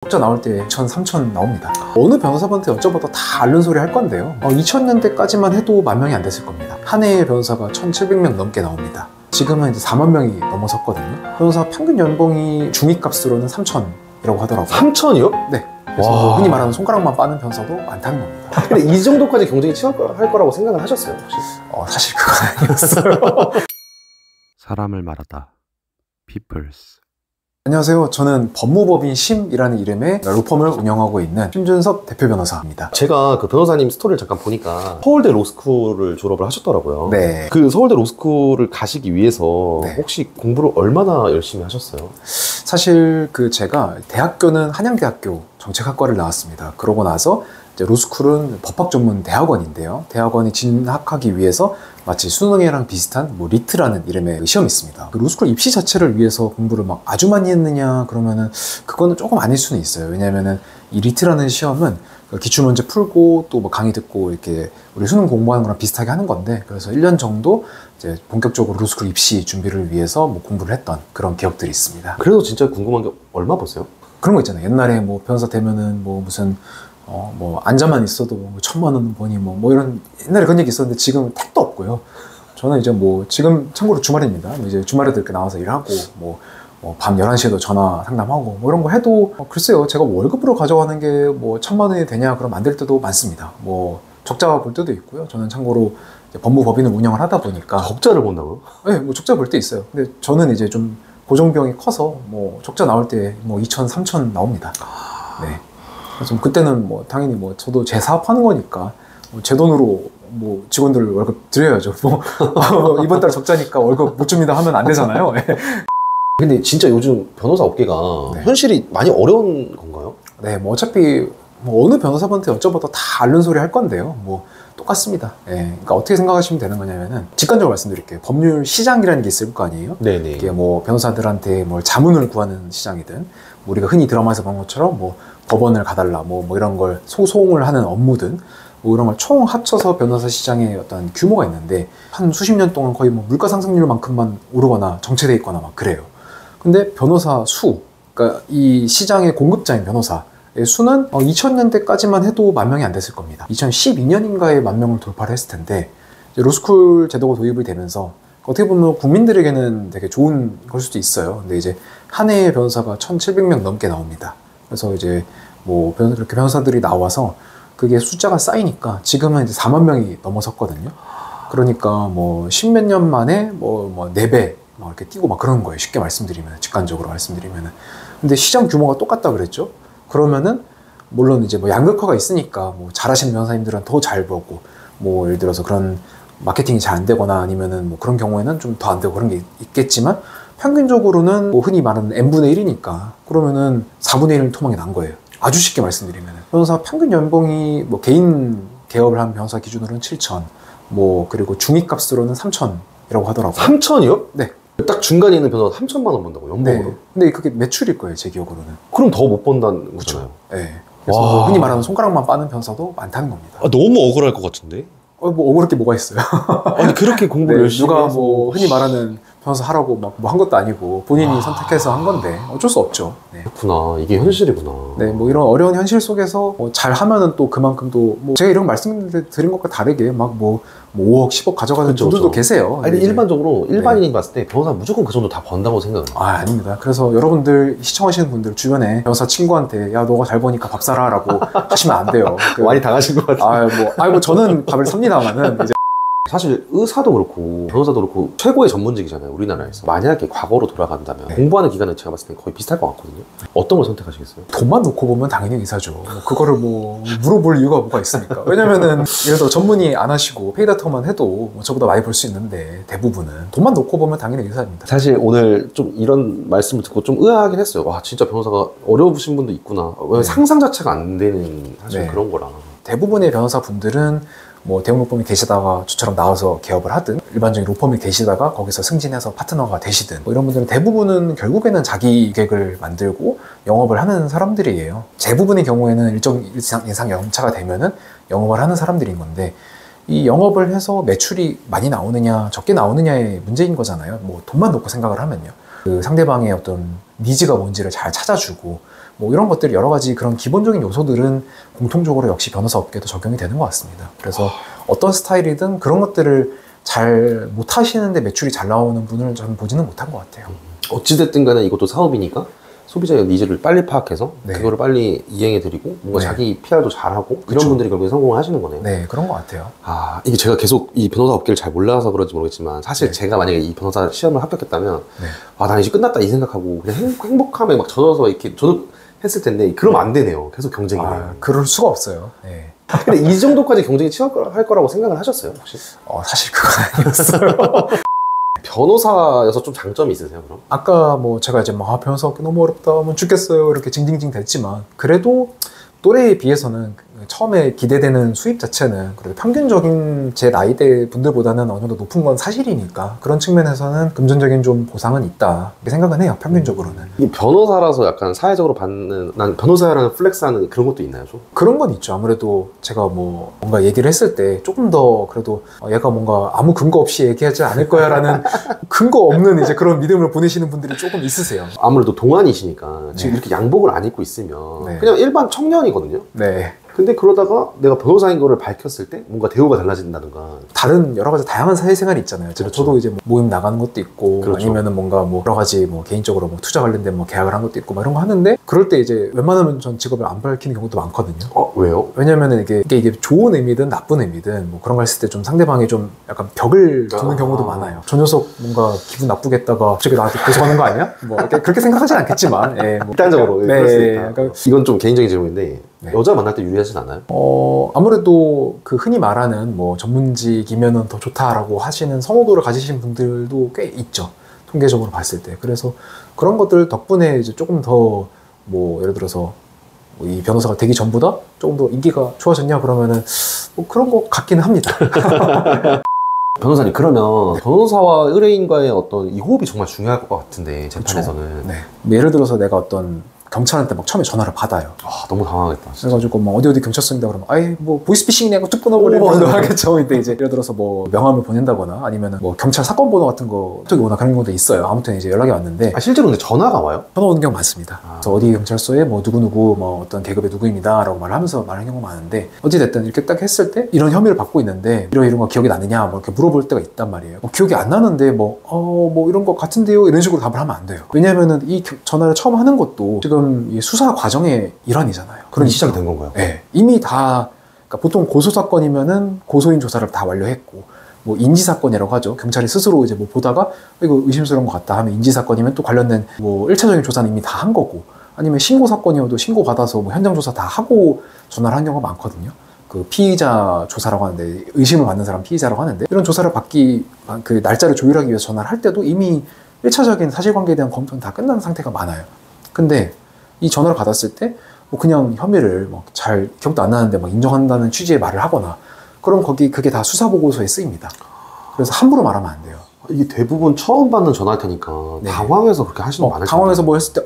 적자 나올 때 2천, 3천 나옵니다. 어느 변호사분한테 여쭤봐도 다 앓는 소리 할 건데요. 2000년대까지만 해도 10,000명이 안 됐을 겁니다. 한 해에 변호사가 1,700명 넘게 나옵니다. 지금은 이제 4만 명이 넘어섰거든요. 변호사 평균 연봉이 중위값으로는 3천이라고 하더라고요. 3천이요? 네. 그래서 뭐 흔히 말하는 손가락만 빠는 변호사도 많다는 겁니다. 근데 이 정도까지 경쟁이 치열할 거라고 생각을 하셨어요, 혹시? 사실 그건 아니었어요. 사람을 말하다. Peoples. 안녕하세요. 저는 법무법인 심이라는 이름의 로펌을 운영하고 있는 심준섭 대표 변호사입니다. 제가 그 변호사님 스토리를 잠깐 보니까 서울대 로스쿨을 졸업을 하셨더라고요. 네. 그 서울대 로스쿨을 가시기 위해서 네. 혹시 공부를 얼마나 열심히 하셨어요? 사실 제가 대학교는 한양대학교 정책학과를 나왔습니다. 그러고 나서 이제 로스쿨은 법학 전문 대학원인데요. 대학원에 진학하기 위해서 마치 수능이랑 비슷한 리트라는 이름의 시험이 있습니다. 그 로스쿨 입시 자체를 위해서 공부를 막 아주 많이 했느냐 그러면은 그거는 조금 아닐 수는 있어요. 왜냐면은 이 리트라는 시험은 기출문제 풀고 또 뭐 강의 듣고 이렇게 우리 수능 공부하는 거랑 비슷하게 하는 건데, 그래서 1년 정도 이제 본격적으로 로스쿨 입시 준비를 위해서 뭐 공부를 했던 그런 기억들이 있습니다. 그래도 진짜 궁금한 게 얼마 버세요? 그런 거 있잖아요. 옛날에 뭐 변호사 되면은 뭐 무슨 뭐 앉아만 있어도 뭐 1,000만 원 버니 뭐 이런 옛날에 그런 얘기 있었는데 지금은 택도 없고요. 저는 이제 뭐 지금 참고로 주말입니다. 이제 주말에도 이렇게 나와서 일하고 뭐 밤 11시에도 전화 상담하고 뭐 이런 거 해도 글쎄요, 제가 월급으로 가져가는 게 뭐 1,000만 원이 되냐 그럼 안 될 때도 많습니다. 뭐 적자 볼 때도 있고요. 저는 참고로 이제 법무법인을 운영을 하다 보니까 적자를 본다고요? 네, 뭐 적자 볼 때 있어요. 근데 저는 이제 좀 고정비용이 커서 뭐 적자 나올 때 뭐 2천, 3천 나옵니다. 네. 그래서 그때는 뭐 당연히 뭐 저도 제 사업하는 거니까 제 돈으로 뭐 직원들 월급 드려야죠. 뭐 이번 달 적자니까 월급 못 줍니다 하면 안 되잖아요. 근데 진짜 요즘 변호사 업계가 네. 현실이 많이 어려운 건가요? 네, 뭐 어차피 뭐 어느 변호사분한테 여쭤봐도 다 앓는 소리 할 건데요. 뭐 똑같습니다. 그러니까 어떻게 생각하시면 되는 거냐면은 직관적으로 말씀드릴게요. 법률 시장이라는 게 있을 거 아니에요? 네네. 이게 뭐 변호사들한테 뭘 자문을 구하는 시장이든 뭐 우리가 흔히 드라마에서 본 것처럼 뭐 법원을 가달라 뭐 이런 걸 소송을 하는 업무든 뭐 이런 걸 총 합쳐서 변호사 시장의 어떤 규모가 있는데 한 수십 년 동안 거의 뭐 물가 상승률만큼만 오르거나 정체돼 있거나 막 그래요. 근데 변호사 그러니까 이 시장의 공급자인 변호사의 수는 2000년대까지만 해도 10,000명이 안 됐을 겁니다. 2012년인가에 10,000명을 돌파를 했을 텐데 이제 로스쿨 제도가 도입이 되면서 어떻게 보면 국민들에게는 되게 좋은 걸 수도 있어요. 근데 이제 한 해에 변호사가 1,700명 넘게 나옵니다. 그래서 이제 뭐 이렇게 변호사들이 나와서 그게 숫자가 쌓이니까 지금은 이제 4만 명이 넘어섰거든요. 그러니까 뭐 십몇 년 만에 뭐 4배 막 이렇게 뛰고 막 그러는 거예요. 쉽게 말씀드리면, 직관적으로 말씀드리면은. 근데 시장 규모가 똑같다 그랬죠? 그러면은 물론 이제 뭐 양극화가 있으니까 뭐 잘하시는 변호사님들은 더 잘 벌고 뭐 예를 들어서 그런 마케팅이 잘 안 되거나 아니면은 뭐 그런 경우에는 좀 더 안 되고 그런 게 있겠지만 평균적으로는 뭐 흔히 말하는 n분의 1이니까 그러면은 4분의 1 토막이 난 거예요. 아주 쉽게 말씀드리면은. 변호사 평균 연봉이 뭐 개인 개업을 한 변호사 기준으로는 7천, 뭐 그리고 중위값으로는 3천이라고 하더라고요. 3천이요? 네. 딱 중간에 있는 변호사 3천만 원 번다고, 연봉으로? 네. 근데 그게 매출일 거예요, 제 기억으로는. 그럼 더 못 번다는 거잖아요. 네. 그래서 뭐 흔히 말하는 손가락만 빠는 변호사도 많다는 겁니다. 너무 억울할 것 같은데? 뭐 억울할 게 뭐가 있어요? 아니 그렇게 공부를 네, 열심히 누가 해서... 뭐 흔히 말하는 변호사 하라고 막 뭐 한 것도 아니고 본인이 선택해서 한 건데 어쩔 수 없죠. 네. 그렇구나. 이게 현실이구나. 네, 뭐 이런 어려운 현실 속에서 뭐 잘 하면은 또 그만큼 또 뭐 제가 이런 말씀드린 것과 다르게 막 뭐 5억, 10억 가져가는 그쵸, 분들도 그쵸. 계세요. 아니 일반적으로 네. 일반인이 봤을 때 변호사 무조건 그 정도 다 번다고 생각해요. 아닙니다. 그래서 여러분들 시청하시는 분들 주변에 변호사 친구한테 야 너가 잘 버니까 밥 사라라고 하시면 안 돼요. 많이 당하신 것 같아요. 뭐 저는 밥을 삽니다만은 이제 사실 의사도 그렇고 변호사도 그렇고 최고의 전문직이잖아요, 우리나라에서. 만약에 과거로 돌아간다면 네. 공부하는 기간은 제가 봤을 때 거의 비슷할 것 같거든요. 어떤 걸 선택하시겠어요? 돈만 놓고 보면 당연히 의사죠. 뭐 그거를 뭐 물어볼 이유가 뭐가 있습니까? 왜냐면은 예를 들어 전문의 안 하시고 페이다터만 해도 뭐 저보다 많이 벌 수 있는데 대부분은 돈만 놓고 보면 당연히 의사입니다. 사실 오늘 좀 이런 말씀을 듣고 좀 의아하긴 했어요. 와, 진짜 변호사가 어려우신 분도 있구나. 왜 상상 자체가 안 되는 사실 네. 그런 거라. 대부분의 변호사 분들은 뭐 대형 로펌에 계시다가 저처럼 나와서 개업을 하든 일반적인 로펌에 계시다가 거기서 승진해서 파트너가 되시든 뭐 이런 분들은 대부분은 결국에는 자기 계획을 만들고 영업을 하는 사람들이에요. 대부분의 경우에는 일정 이상 연차가 되면은 영업을 하는 사람들인 건데 이 영업을 해서 매출이 많이 나오느냐 적게 나오느냐의 문제인 거잖아요. 뭐 돈만 놓고 생각을 하면요. 그 상대방의 어떤 니즈가 뭔지를 잘 찾아주고 뭐 이런 것들 여러 가지 그런 기본적인 요소들은 공통적으로 역시 변호사 업계도 적용이 되는 것 같습니다. 그래서 어떤 스타일이든 그런 것들을 잘 못하시는데 매출이 잘 나오는 분을 저는 보지는 못한 것 같아요. 어찌됐든 간에 이것도 사업이니까 소비자의 니즈를 빨리 파악해서 네. 그거를 빨리 이행해드리고 뭔가 네. 자기 PR도 잘하고 이런 그쵸. 분들이 결국에 성공을 하시는 거네요. 네, 그런 것 같아요. 아, 이게 제가 계속 이 변호사 업계를 잘 몰라서 그런지 모르겠지만 사실 네. 제가 만약에 이 변호사 시험을 합격했다면 네. 아, 난 이제 끝났다 이 생각하고 그냥 행복함에 막 젖어서 이렇게 저도 했을 텐데 그러면 안 되네요. 계속 경쟁이네요. 아, 그럴 수가 없어요. 네. 근데 이 정도까지 경쟁이 치열할 거라고 생각을 하셨어요, 혹시? 사실 그건 아니었어요. 변호사여서 좀 장점이 있으세요, 그럼? 아까 뭐 제가 이제 막 변호사 업계 너무 어렵다, 뭐 죽겠어요 이렇게 징징징 됐지만 그래도 또래에 비해서는 처음에 기대되는 수입 자체는 그래도 평균적인 제 나이대 분들보다는 어느 정도 높은 건 사실이니까 그런 측면에서는 금전적인 좀 보상은 있다 이렇게 생각은 해요. 평균적으로는. 이 변호사라서 약간 사회적으로 받는 난 변호사라는 플렉스하는 그런 것도 있나요, 좀? 그런 건 있죠. 아무래도 제가 뭐 뭔가 얘기를 했을 때 조금 더 그래도 얘가 뭔가 아무 근거 없이 얘기하지 않을 거야 라는 근거 없는 이제 그런 믿음을 보내시는 분들이 조금 있으세요. 아무래도 동안이시니까 지금 네. 이렇게 양복을 안 입고 있으면 네. 그냥 일반 청년이거든요. 네. 근데 그러다가 내가 변호사인 거를 밝혔을 때 뭔가 대우가 달라진다든가. 다른 여러 가지 다양한 사회생활이 있잖아요. 그렇죠. 저도 이제 뭐 모임 나가는 것도 있고 그렇죠. 아니면은 뭔가 뭐 여러 가지 뭐 개인적으로 뭐 투자 관련된 뭐 계약을 한 것도 있고 뭐 이런 거 하는데 그럴 때 이제 웬만하면 전 직업을 안 밝히는 경우도 많거든요. 왜요? 왜냐면은 이게 좋은 의미든 나쁜 의미든 뭐 그런 거 했을 때 좀 상대방이 좀 약간 벽을 두는 경우도 많아요. 저 녀석 뭔가 기분 나쁘겠다가 갑자기 나한테 고소하는 거 아니야? 뭐 이렇게 그렇게 생각하진 않겠지만 예, 뭐 극단적으로. 네, 그럴 수 있다. 그러니까 이건 좀 개인적인 질문인데 네. 여자 만날 때 유리하진 않아요? 아무래도 그 흔히 말하는 뭐 전문직이면은 더 좋다라고 하시는 선호도를 가지신 분들도 꽤 있죠. 통계적으로 봤을 때. 그래서 그런 것들 덕분에 이제 조금 더 뭐 예를 들어서 뭐이 변호사가 되기 전보다 조금 더 인기가 좋아졌냐 그러면은 뭐 그런 것 같기는 합니다. 변호사님, 그러면 변호사와 의뢰인과의 어떤 이 호흡이 정말 중요할 것 같은데 재판에서는. 네. 예를 들어서 내가 어떤 경찰한테 막 처음에 전화를 받아요. 아, 너무 당황하겠다. 진짜. 그래가지고 막 어디 경찰서입니다 그러면 아이 뭐 보이스피싱이냐고 툭 끊어버리면 하겠죠. 근데 이제 예를 들어서 뭐 명함을 보낸다거나 아니면은 뭐 경찰 사건 번호 같은 거 쪽이 오나 그런 경우도 있어요. 아무튼 이제 연락이 왔는데 아, 실제로 근데 전화가 와요? 전화 오는 경우 많습니다. 그래서 어디 경찰서에 뭐 누구누구 뭐 어떤 계급의 누구입니다 라고 말하면서 말하는 경우가 많은데 어찌됐든 이렇게 딱 했을 때 이런 혐의를 받고 있는데 이런 거 기억이 나느냐 뭐 이렇게 물어볼 때가 있단 말이에요. 기억이 안 나는데 뭐 이런 거 같은데요 이런 식으로 답을 하면 안 돼요. 왜냐면은 이 전화를 처음 하는 것도 지금 이 수사 과정의 일환이잖아요. 그럼 시작이 된 건가요? 네, 이미 다 그러니까 보통 고소 사건이면은 고소인 조사를 다 완료했고 뭐 인지 사건이라고 하죠. 경찰이 스스로 이제 뭐 보다가 이거 의심스러운 것 같다 하면 인지 사건이면 또 관련된 뭐 1차적인 조사는 이미 다 한 거고 아니면 신고 사건이어도 신고 받아서 뭐 현장 조사 다 하고 전화를 한 경우가 많거든요. 그 피의자 조사라고 하는데 의심을 받는 사람 피의자라고 하는데 이런 조사를 받기 그 날짜를 조율하기 위해서 전화를 할 때도 이미 1차적인 사실관계에 대한 검토는 다 끝난 상태가 많아요. 근데 이 전화를 받았을 때 뭐 그냥 혐의를 막 잘 기억도 안 나는데 막 인정한다는 취지의 말을 하거나 그럼 그게 다 수사 보고서에 쓰입니다. 그래서 함부로 말하면 안 돼요. 이게 대부분 처음 받는 전화일 테니까 네. 당황해서 그렇게 하시는 분 많을 텐데. 당황해서 뭐 했을 때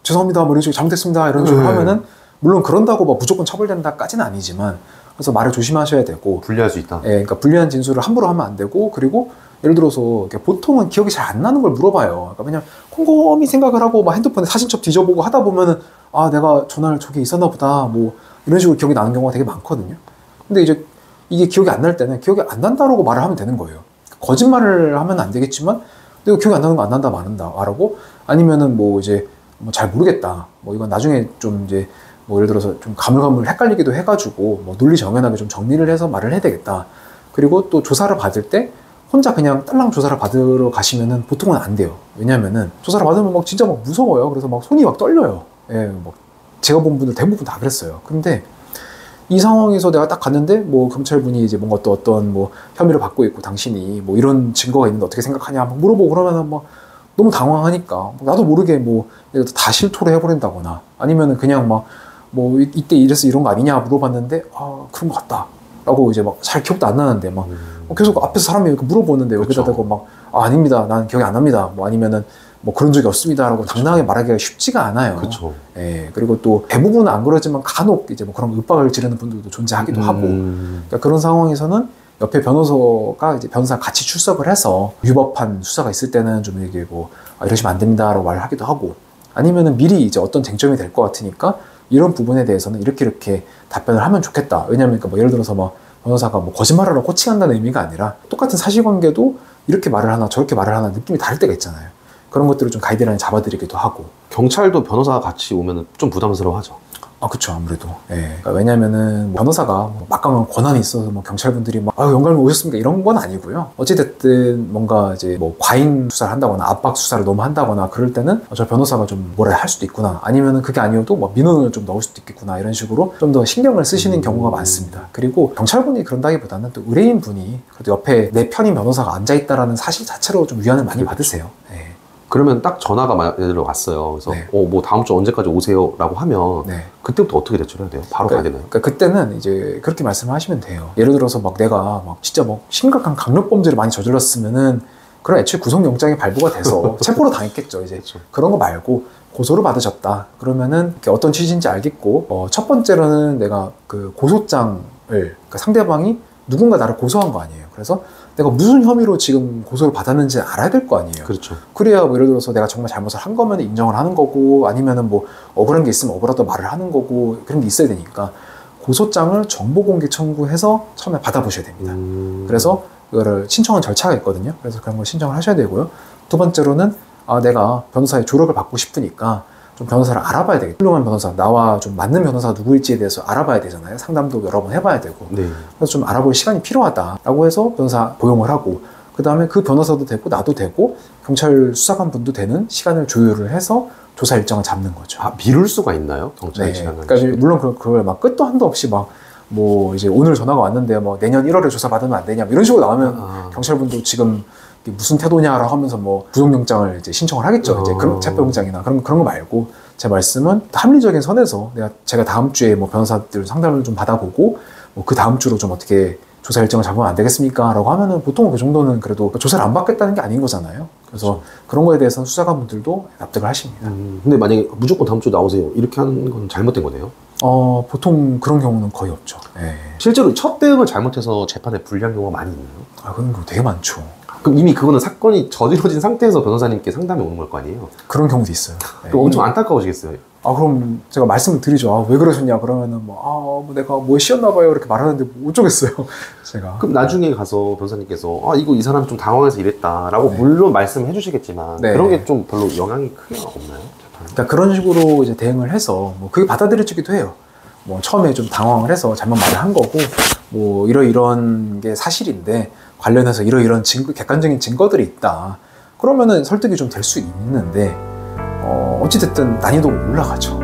죄송합니다 뭐 이런 식으로 잘못했습니다 이런 식으로 하면은 물론 그런다고 뭐 무조건 처벌된다까지는 아니지만 그래서 말을 조심하셔야 되고 불리할 수 있다. 예, 그러니까 불리한 진술을 함부로 하면 안 되고 그리고 예를 들어서 보통은 기억이 잘 안 나는 걸 물어봐요. 그러니까 그냥 곰곰이 생각을 하고 막 핸드폰에 사진첩 뒤져보고 하다 보면은 아 내가 전화를 저게 있었나 보다 뭐 이런 식으로 기억이 나는 경우가 되게 많거든요. 근데 이제 이게 기억이 안 날 때는 기억이 안 난다라고 말을 하면 되는 거예요. 거짓말을 하면 안 되겠지만 내가 기억이 안 나는 거 안 난다 말하고 아니면은 뭐 이제 뭐 잘 모르겠다 뭐 이건 나중에 좀 이제 뭐 예를 들어서 좀 가물가물 헷갈리기도 해가지고 뭐 논리 정연하게 좀 정리를 해서 말을 해야 되겠다. 그리고 또 조사를 받을 때 혼자 그냥 딸랑 조사를 받으러 가시면은 보통은 안 돼요. 왜냐면은 조사를 받으면 막 진짜 막 무서워요. 그래서 막 손이 막 떨려요. 예, 막 제가 본 분들 대부분 다 그랬어요. 근데 이 상황에서 내가 딱 갔는데 뭐 경찰분이 이제 뭔가 또 어떤 뭐 혐의를 받고 있고 당신이 뭐 이런 증거가 있는데 어떻게 생각하냐 막 물어보고 그러면은 막 너무 당황하니까 나도 모르게 뭐 다 실토를 해버린다거나 아니면은 그냥 막 뭐 이때 이래서 이런 거 아니냐 물어봤는데 아 그런 것 같다 라고 이제 막 잘 기억도 안 나는데 막 계속 앞에서 사람이 이렇게 물어보는데 여기다 대고 막 아닙니다 난 기억이 안 납니다 뭐 아니면은 뭐 그런 적이 없습니다 라고 당당하게 말하기가 쉽지가 않아요. 그렇죠. 예, 그리고 또 대부분은 안 그러지만 간혹 이제 뭐 그런 윽박을 지르는 분들도 존재하기도 하고 그러니까 그런 상황에서는 옆에 변호사가 이제 변호사 같이 출석을 해서 위법한 수사가 있을 때는 좀 이게 뭐 이러시면 안 됩니다라고 말을 하기도 하고 아니면은 미리 이제 어떤 쟁점이 될 것 같으니까 이런 부분에 대해서는 이렇게 답변을 하면 좋겠다. 왜냐면 뭐 예를 들어서 뭐 변호사가 뭐 거짓말하러 코칭한다는 의미가 아니라 똑같은 사실관계도 이렇게 말을 하나 저렇게 말을 하나 느낌이 다를 때가 있잖아요. 그런 것들을 좀 가이드라인 잡아드리기도 하고. 경찰도 변호사가 같이 오면 좀 부담스러워하죠. 아, 그쵸, 아무래도. 예. 그러니까 왜냐면은, 뭐 변호사가 뭐 막강한 권한이 있어서 뭐 경찰분들이 막, 영감님 오셨습니까? 이런 건 아니고요. 어찌됐든 뭔가 이제 뭐 과잉 수사를 한다거나 압박 수사를 너무 한다거나 그럴 때는 저 변호사가 좀 뭐라 할 수도 있구나. 아니면은 그게 아니어도 뭐 민원을 좀 넣을 수도 있겠구나. 이런 식으로 좀 더 신경을 쓰시는 경우가 많습니다. 그리고 경찰분이 그런다기보다는 또 의뢰인분이 그래도 옆에 내 편인 변호사가 앉아있다라는 사실 자체로 좀 위안을 많이 받으세요. 예. 그러면 딱 전화가 예를 들어 왔어요. 그래서 네. 뭐 다음 주 언제까지 오세요라고 하면 네. 그때부터 어떻게 대처를 해야 돼요? 바로 가야 되나요? 그러니까 그때는 이제 그렇게 말씀하시면 돼요. 예를 들어서 막 내가 막 진짜 뭐 심각한 강력 범죄를 많이 저질렀으면은 그런 애초에 구속영장이 발부가 돼서 체포로 당했겠죠. 이제 그렇죠. 그런 거 말고 고소를 받으셨다. 그러면은 어떤 취지인지 알겠고 첫 번째로는 내가 그 고소장을 그러니까 상대방이 누군가 나를 고소한 거 아니에요. 그래서 내가 무슨 혐의로 지금 고소를 받았는지 알아야 될 거 아니에요. 그렇죠. 그래야 뭐 예를 들어서 내가 정말 잘못을 한 거면 인정을 하는 거고 아니면은 뭐 억울한 게 있으면 억울하다고 말을 하는 거고 그런 게 있어야 되니까 고소장을 정보공개 청구해서 처음에 받아보셔야 됩니다. 그래서 이거를 신청한 절차가 있거든요. 그래서 그런 걸 신청을 하셔야 되고요. 두 번째로는 내가 변호사의 조력을 받고 싶으니까 좀 변호사를 알아봐야 되겠다. 훌륭한 변호사, 나와 좀 맞는 변호사가 누구일지에 대해서 알아봐야 되잖아요. 상담도 여러 번 해봐야 되고. 네. 그래서 좀 알아볼 시간이 필요하다라고 해서 변호사 고용을 하고 그 다음에 그 변호사도 되고 나도 되고 경찰 수사관 분도 되는 시간을 조율을 해서 조사 일정을 잡는 거죠. 미룰 수가 있나요? 경찰 네. 시간을? 그러니까 물론 그걸 막 끝도 한도 없이 막 뭐 이제 오늘 전화가 왔는데 뭐 내년 1월에 조사 받으면 안 되냐 뭐 이런 식으로 나오면 경찰분도 지금 이게 무슨 태도냐라고 하면서 뭐 구속영장을 이제 신청을 하겠죠. 이제 그런 체포영장이나 그런 거 말고 제 말씀은 합리적인 선에서 제가 다음 주에 뭐 변호사들 상담을 좀 받아보고 뭐 그 다음 주로 좀 어떻게 조사 일정을 잡으면 안 되겠습니까? 라고 하면은 보통 그 정도는 그래도 조사를 안 받겠다는 게 아닌 거잖아요. 그래서 그렇죠. 그런 거에 대해서는 수사관분들도 납득을 하십니다. 근데 만약에 무조건 다음 주에 나오세요. 이렇게 하는 건 잘못된 거네요? 보통 그런 경우는 거의 없죠. 네. 실제로 첫 대응을 잘못해서 재판에 불리한 경우가 많이 있나요? 그런 거 되게 많죠. 그럼 이미 그거는 사건이 저지러진 상태에서 변호사님께 상담이 오는 걸 거 아니에요? 그런 경우도 있어요. 네. 그럼 엄청 안타까우시겠어요? 그럼 제가 말씀을 드리죠. 왜 그러셨냐? 그러면은 뭐 내가 뭐 쉬었나 봐요. 이렇게 말하는데 뭐 어쩌겠어요. 제가. 그럼 나중에 가서 변호사님께서 이거 이 사람 좀 당황해서 이랬다라고 물론 말씀해 주시겠지만 그런 게 좀 별로 영향이 크게 없나요? 그러니까 그런 식으로 이제 대응을 해서 뭐 그게 받아들여지기도 해요. 뭐 처음에 좀 당황을 해서 잘못 말을 한 거고 뭐 이런 게 사실인데 관련해서 이런 증거, 객관적인 증거들이 있다. 그러면은 설득이 좀 될 수 있는데 어찌됐든 난이도가 올라가죠.